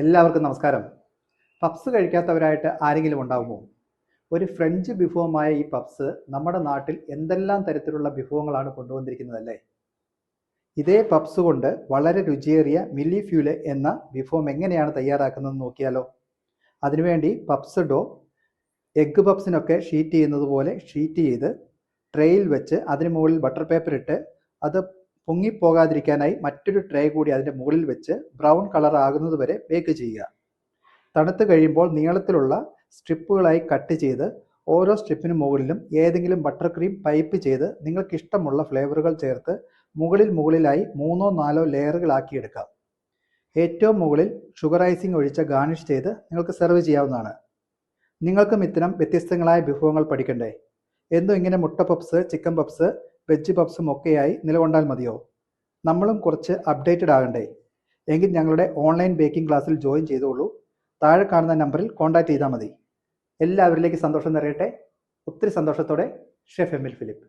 എല്ലാവർക്കും നമസ്കാരം. പപ്സ് കഴിക്കാത്തവരായിട്ട് ആരെങ്കിലും ഉണ്ടാകുമോ? ഒരു ഫ്രഞ്ച് വിഭവമായ ഈ പപ്സ് നമ്മുടെ നാട്ടിൽ എന്തെല്ലാം തരത്തിലുള്ള വിഭവങ്ങളാണ് കൊണ്ടുവന്നിരിക്കുന്നതല്ലേ. ഇതേ പപ്സ് കൊണ്ട് വളരെ രുചിയേറിയ മില്ലി ഫ്യൂലെ എന്ന വിഭവം എങ്ങനെയാണ് തയ്യാറാക്കുന്നതെന്ന് നോക്കിയാലോ. അതിനുവേണ്ടി പപ്സ് ഡോ എഗ്ഗ് പപ്സിനൊക്കെ ഷീറ്റ് ചെയ്യുന്നത് പോലെ ഷീറ്റ് ചെയ്ത് ട്രേയിൽ വെച്ച് അതിന് മുകളിൽ ബട്ടർ പേപ്പർ ഇട്ട് അത് പൊങ്ങിപ്പോകാതിരിക്കാനായി മറ്റൊരു ട്രേ കൂടി അതിൻ്റെ മുകളിൽ വെച്ച് ബ്രൗൺ കളർ ആകുന്നത് വരെ ബേക്ക് ചെയ്യുക. തണുത്ത് കഴിയുമ്പോൾ നീളത്തിലുള്ള സ്ട്രിപ്പുകളായി കട്ട് ചെയ്ത് ഓരോ സ്ട്രിപ്പിന് മുകളിലും ഏതെങ്കിലും ബട്ടർ ക്രീം പൈപ്പ് ചെയ്ത് നിങ്ങൾക്കിഷ്ടമുള്ള ഫ്ലേവറുകൾ ചേർത്ത് മുകളിലായി 3-4 ലെയറുകളാക്കിയെടുക്കാം. ഏറ്റവും മുകളിൽ ഷുഗർ ഐസിങ് ഒഴിച്ച് ഗാർണിഷ് ചെയ്ത് നിങ്ങൾക്ക് സെർവ് ചെയ്യാവുന്നതാണ്. നിങ്ങൾക്കും ഇത്തരം വ്യത്യസ്തങ്ങളായ വിഭവങ്ങൾ പഠിക്കണ്ടേ? എന്നും ഇങ്ങനെ മുട്ട പപ്സ്, ചിക്കൻ പപ്സ്, വെജ് പപ്സും ഒക്കെയായി നിലകൊണ്ടാൽ മതിയോ? നമ്മളും കുറച്ച് അപ്ഡേറ്റഡ് ആകണ്ടേ? എങ്കിൽ ഞങ്ങളുടെ ഓൺലൈൻ ബേക്കിംഗ് ക്ലാസ്സിൽ ജോയിൻ ചെയ്തോളൂ. താഴെ കാണുന്ന നമ്പറിൽ കോൺടാക്ട് ചെയ്താൽ മതി. എല്ലാവരിലേക്കും സന്തോഷം നിറയട്ടെ. ഒത്തിരി സന്തോഷത്തോടെ, ഷെഫ് എമിൽ ഫിലിപ്പ്.